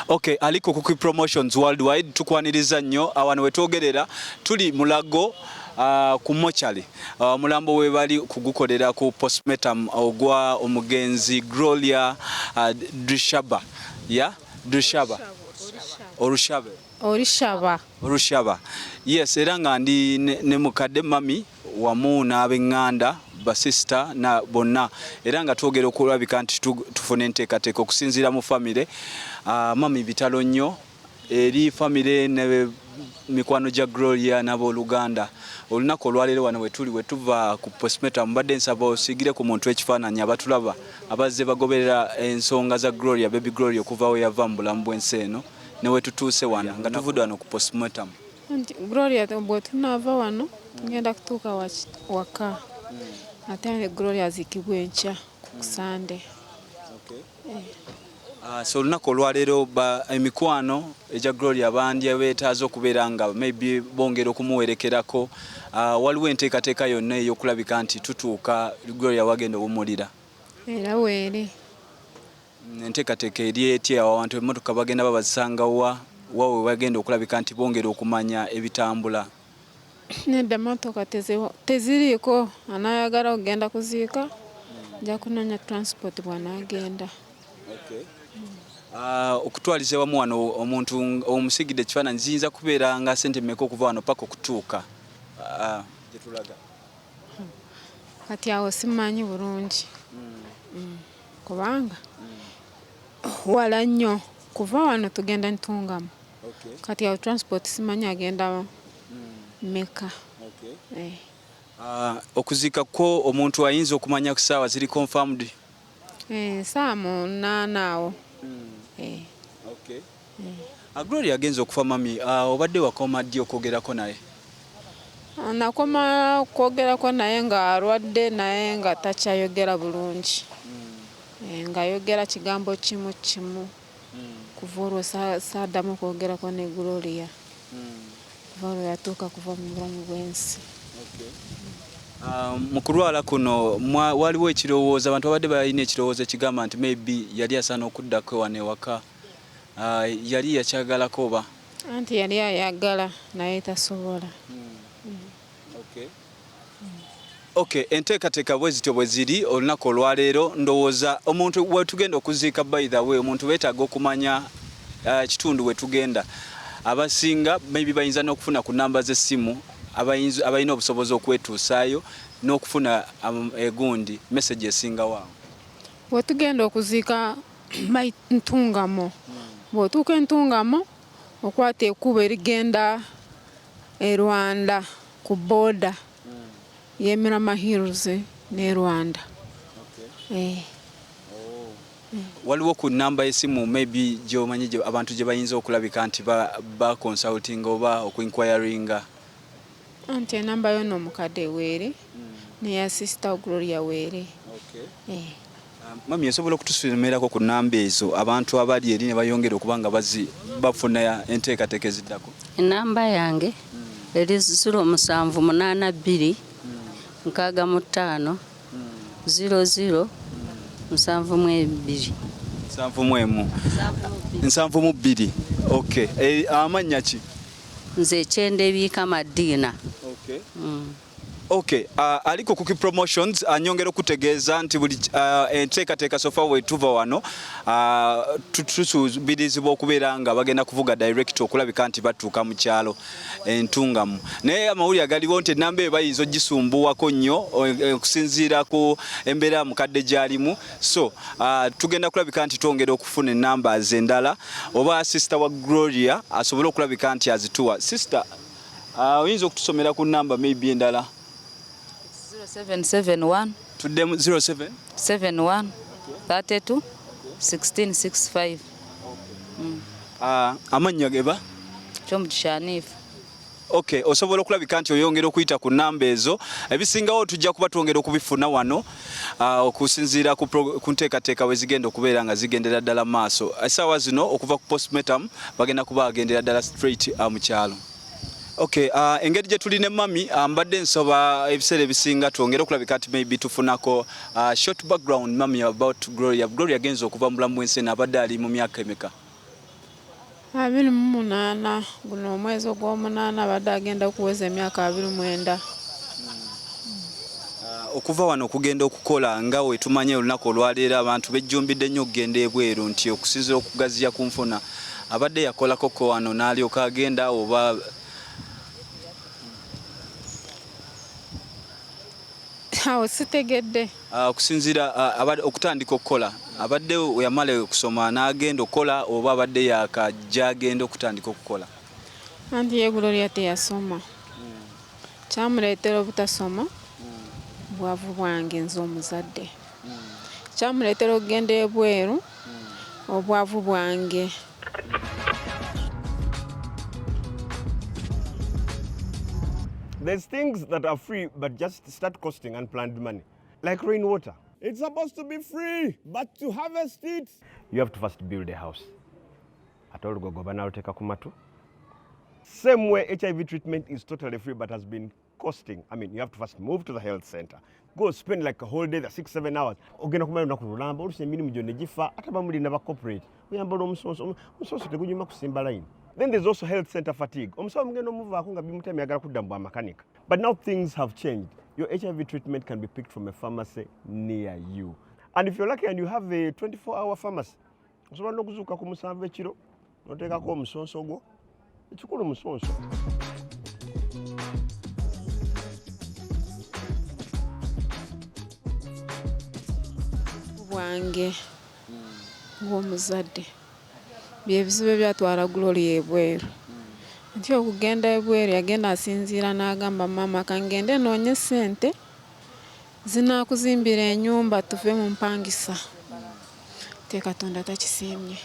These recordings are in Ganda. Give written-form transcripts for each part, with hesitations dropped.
Okay, aliko kuki promotions worldwide tukwaniriza nnyo awano wetwogerera tuli mulago ku mochali mulambo we bali kugukolera ku postmortem ogwa omugenzi Gloria Drishaba Orushaba. Yes, era nga ndi ne mukadde mami wamu n'abenganda basista na bonna era nga twogera okulabika nti tufune enteekateeka okusinziira mu famire mami bitalo nnyo eri famire ne mikwano gya Gloria n'abooluganda. Olunaku olwaleero wano wetuli wetuva ku postmortem mbadde nsaba osigire ku muntu ekifaananyi abatulaba abazze bagoberera ensonga za Gloria, baby Gloria okuva we yava mu bulamu bw'ensi eno ne wetutuuse wano nga tuvudde wano ku postmortem. Gloria bwe tunaava wano tugenda kutuuka waka ate Gloria aziikibwa enkya ku Sande. So olunaku olwaleero emikwano egya Gloria bandya beetaaza okubeera nga maybe bongera okumuwerekerako waliwo enteekateeka yonna ey'okulabika nti tutuuka Gloria wagenda owummulira era weeri enteekateeka eri etya abantu emmotoka bagenda babasanga wawe bagenda okulabika nti bongera okumanya ebitambula. Nedda emmotoka teziriiko anaayagala okugenda kuziika nja kunoonya transport bw'anaagenda. Okutwaliza wamu wano omuntu omusigidde ekifaananyi ziyinza kubeera nga ssente mmeka okuva wano paka okutuuka gye tulaga? Kati awo simanyi bulungi kubanga wala nnyo kuva wano tugenda Ntungamu. Kati awo transport simanyi agenda mmeka. Okuziika kwo omuntu ayinza okumanya ku ssaawa ziri confirmed? Saa 8 awo. Gloria agenza okufa mami obadde wakoma ddi okwogerako naye? Nakoma kwogerako naye nga alwadde naye nga takyayogera bulungi. Ng'ayogera kigambo kimu kimu kuva olwo saaddamu okwogerako ne Gloria kuva olwo yatuuka kuva mu bulamu bw'ensi. Mu kulwala kuno waliwo ekirowoozo abantu babadde balina ekirowoozo ekigamba nti maybe yali asaana okuddako wano ewaka yali yakyagalako oba? Anti yali ayagala naye tasobola. Okay, enteekateeka bwe zityo bwe ziri olunaku olwaleero ndowooza omuntu wetugenda okuziika by the way omuntu beetaaga okumanya ekitundu wetugenda. Abasinga maybe bayinza n'okufuna ku namba z'essimu abalina obusobozi okwetuusaayo n'okufuna egundi message esinga waawo. Wetugenda okuziika Ntungamo. Bw'otuuka Ntungamo okwata ekkubo erigenda e Rwanda ku border y'Emirama Hills ne Rwanda. Waliwo ku namba y'essimu maybe gy'omanyi abantu gye bayinza okulabika nti ba consulting oba okuinquiringa? Anti enamba yo n'omukadde weere neya sister Gloria weere. Mami osobola okutusomerako ku namba ezo abantu abali eri ne bayongera okuba nga bafuna enteekateeka eziddako? Enamba yange eri 0782 65 00 72. 72. Okay. Amannya ki? Nze Kyendebiika Madiina. Okay, aliko kuki promotions anyongera okutegeeza nti buli enteekateeka sofa wetuva wano tusuubirizibwa okubeera nga bagenda kuvuga direct okulabika nti batuuka mu kyalo Ntungamu. Naye amawulire agaliwo nti ennamba eyo bayinza ogisumbuwako nnyo okusinziira ku embeera mukadde gy'alimu. So tugenda kulabika nti twongera okufuna ennamba endala oba sister wa Gloria asobole okulabika nti azituwa. Sister, oyinza okutusomera ku nnamba maybe endala? 0771 Tuddemu 07 71 32 1665. Amannya geba? Kyomukyanifu. Okay, osobola okulabika nti oyongera okuyita ku nnamba ezo. Ebisingawo tujja kuba twongera okubifuna wano okusinziira ku nteekateeka we zigenda okubeera nga zigendera ddala maaso. Essaawa zino okuva ku postmortem bagenda kuba bagendera ddala straight mu kyalo. Okay, engeri gye tuli ne mami mbadde nsaba ebiseera ebisinga twongere okulabika nti maybe tufunako short background mami about Gloria. Gloria agenza okuva mu bulamu bw'ensi abadde ali mu myaka emeka? 28 guno omwezi ogw'omunaana abadde agenda okuweza emyaka 29. Okuva wano okugenda okukola nga we tumanye olunaku olwaleero abantu bejjumbidde nnyo okugenda ebweru nti okusinziira okugaziya ku nfuna abadde yakolako ko wano n'alyoka agenda oba awo sitegedde okusinziira okutandika okukola abadde yamala okusoma n'agenda okukola oba abadde yakajja agenda okutandika okukola anti ye Gloria teyasoma kyamuleetera obutasoma bwavu bwange nze omuzadde kyamuleetera okugenda ebweru obwavu bwange. There's things that are free but just start costing unplanned money, like rainwater. It's supposed to be free, but to harvest it, you have to first build a house. Same way HIV treatment is totally free but has been costing. I mean, you have to first move to the health center. Go spend like a whole day, 6-7 hours. Then there's also health center fatigue. But now things have changed. Your HIV treatment can be picked from a pharmacy near you. And if you're lucky and you have a 24-hour pharmacy, bwange ng'omuzadde byebizibu byatwala Gloria ebweru nti okugenda ebweru yagenda asinziira n'agamba mama kangende noonye ssente zinaakuzimbira ennyumba tuve mu mpangisa te Katonda takisiimye.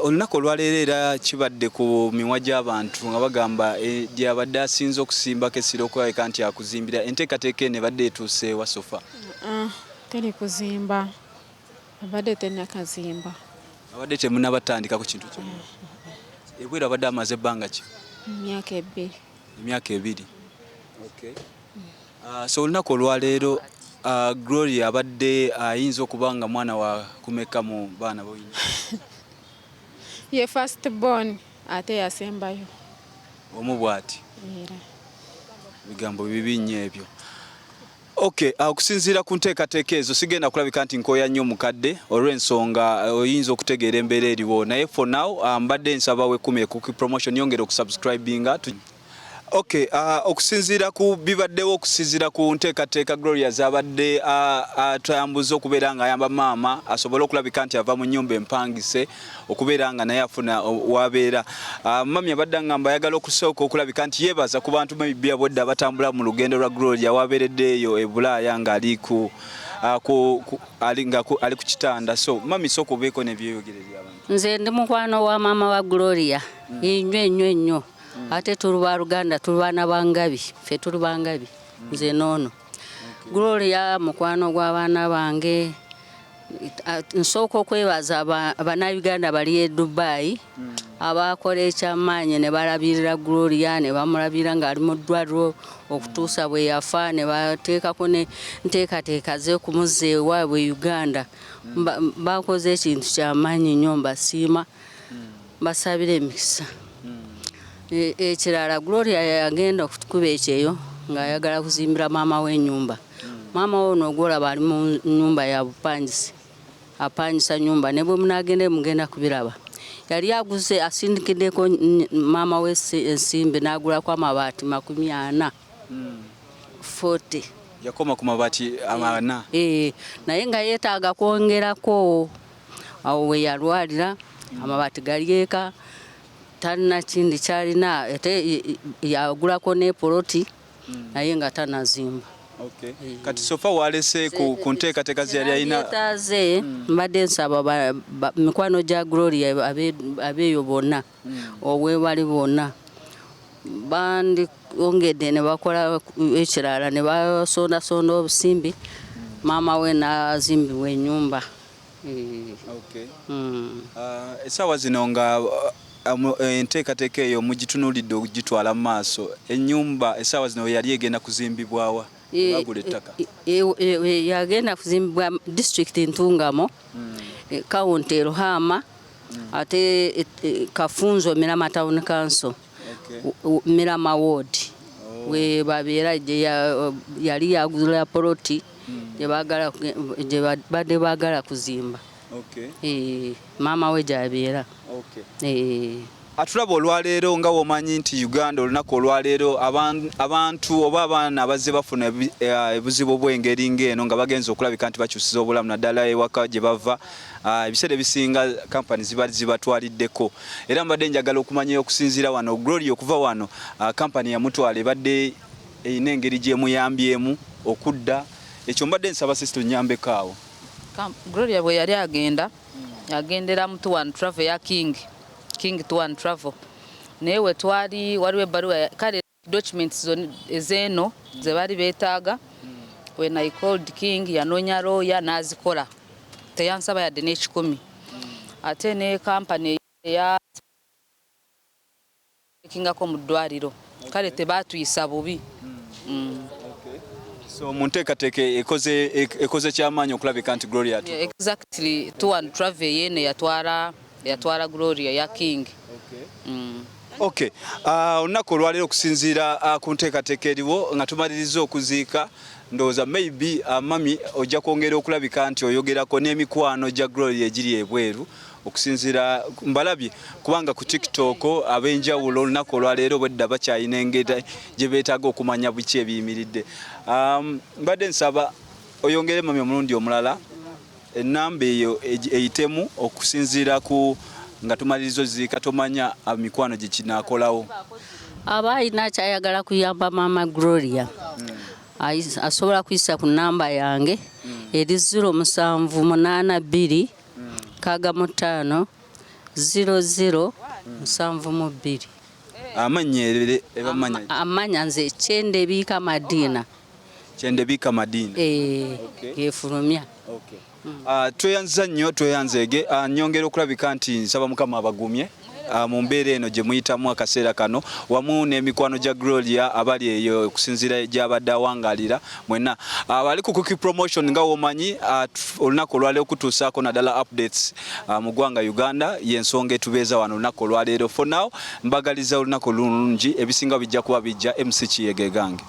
Olunaku olwaleero era kibadde ku miwa gy'abantu nga bagamba gyabadde asinze okusimbako essira okulabika nti akuzimbira enteekateeka eno ebadde etuuse ewa Sofa. Teri kuzimba abadde tennakazimba abadde temunnabatandika ku kintu kyonna ebweru abadde amaze ebbanga ki? Emyaka 2. Okay. So olunaku olwaleero Gloria abadde ayinza okuba nga mwana wa kumeka mu baana boyina ye first born ate yasembayo omu bw'ati era bigambo bibi nnyo ebyo. Okay, okusinziira ku nteekateeka ezo sigenda kulabika nti nkoya nnyo mukadde olw'ensonga oyinza okutegeera embeera eriwo naye for now mbadde nsaba wekume ku promotion yongera okusubscribinga. Okay, okusinziira ku bibaddewo okusinziira ku nteekateeka Gloria zabadde atambuza okubeera nga ayamba maama asobole okulabika nti ava mu nnyumba empangise okubeera nga naye afuna wabeera. Mami abadde ngamba ayagala okusooka okulabika nti yeebaza ku bantu b'ebibya bwedda abatambula mu lugendo lwa Gloria wabeereddeeyo e Bulaaya nga ali ku kitanda. So mami sooka obeeko n'ebyeyogerera abantu. Nze ndi mukwano wa maama wa Gloria ennyo ate tuli ba Luganda tuli baana bangabi ffe tuli bangabi nze noono Gloria mukwano gw'abaana bange nsooka okwebaza Abannayuganda bali e Dubai abakola ekyamaanyi ne balabirira Gloria ne bamulabira ng'ali mu ddwaliro okutuusa bwe yafa ne bateekako ne nteekateeka ze kumuzza ewaabwe Uganda. Bakoze ekintu kyamaanyi nnyo mbasiima basabira emikisa. Ekirala Gloria yagenda okutukuba ekyeyo ng'ayagala kuzimbira maama we ennyumba. Maama we ono gw'olaba ali mu nnyumba ya bupangisi apangisa nnyumba ne bwe munaagenda mugenda kubiraba yali aguze asindikiddeko maama we ensimbi n'agulako amabaati 40. Yakoma ku mabaati 40. Naye nga yeetaaga kwongerako awo we yalwalira amabaati gali eka talina kindi kyalina ate yagulako n'epoloti naye nga tanazimba. Okay. Kati Sofa walese ku nteekateeka ze yali alina yetaaze mbadde nsaba mikwano gya Gloria abeeyo bonna obwebali bonna bandi ongedde ne bakola ekirala ne basondasonda obusimbi maama we n'azimbibwa ennyumba. Okay. Essaawa zino nga enteekateeka eyo mugitunulidde okugitwala mu maaso ennyumba essaawa zino yali egenda kuzimbibwawa bagula ettaka yagenda kuzimbibwa district Ntungamo kawunti Ruhama ate Kafunzo Mirama Town Council Mirama Ward we babeera yali yagula poloti gye bagala kuzimba. Maama we gy'abeera. Atulaba olwaleero nga womanyi nti Uganda olunaku olwaleero abantu oba abaana abazze bafuna ebuzibu bw'engeri ng'eno nga bagenza okulabika nti bakyusiza obulamu naddala ewaka gye bava. Ebiseera ebisinga kampani zibatwaliddeko era mbadde njagala okumanya okusinziira wano Gloria okuva wano kampani yamutwala ebadde eyina engeri gy'emuyambyemu okudda ekyo mbadde nsaba sister nyambeko awo. Gloria bwe yali yagendera mu Tour and Travel ya King Tour and Travel naye we twali waliwo ebbaluwa kale documents ezeeno ze bali beetaaga when I called King yanoonya lawyer n'azikola teyansaba yadde n'ekikumi ate ne kampani ya kingako mu ddwaliro kale tebaatuyisa bubi. So munteekateeka ekoze kyamaanyi okulabika nti Gloria exactly Tour and Travel yene yatwala Gloria ya King. Okay. Olunaku olwaleero okusinziira ku nteekateeka eriwo nga tumaliriza okuziika ndowooza maybe mami ojja kwongera okulabika nti oyogerako n'emikwano gya Gloria egiri ebweru okusinziira mbalabye kubanga ku TikTok ab'enjawulo olunaku olwaleero bwedda bakyayina engeri gye beetaaga okumanya biki ebiyimiridde. Mbadde nsaba oyongere mami omulundi omulala ennamba eyo eyitemu okusinziira ku nga tumaliriza oziika tomanya mikwano gye kinaakolawo. Aba alina kyayagala kuyamba Maama Gloria asobola kuyisa ku nnamba yange eri 0782 65 0072. Amanya nze Kyendebiika Madina. Kyendebiika Madina. Gefulumya. Tweyanza nnyo tweyanzeege nyongera okulabika nti nsaba Mukama abagumye mu mbeera eno gye muyitamu akaseera kano wamu n'emikwano gya Gloria abali eyo okusinziira gy'abadde awangaalira mwenna abali ku Cookie Promotion nga womanyi olunaku olwaleero okutuusaako naddala updates mu ggwanga Uganda y'ensonga etubeeza wano olunaku olwaleero. For now mbagaliza olunaku lulungi ebisinga bijja kuba bijja MC Kiyege gange.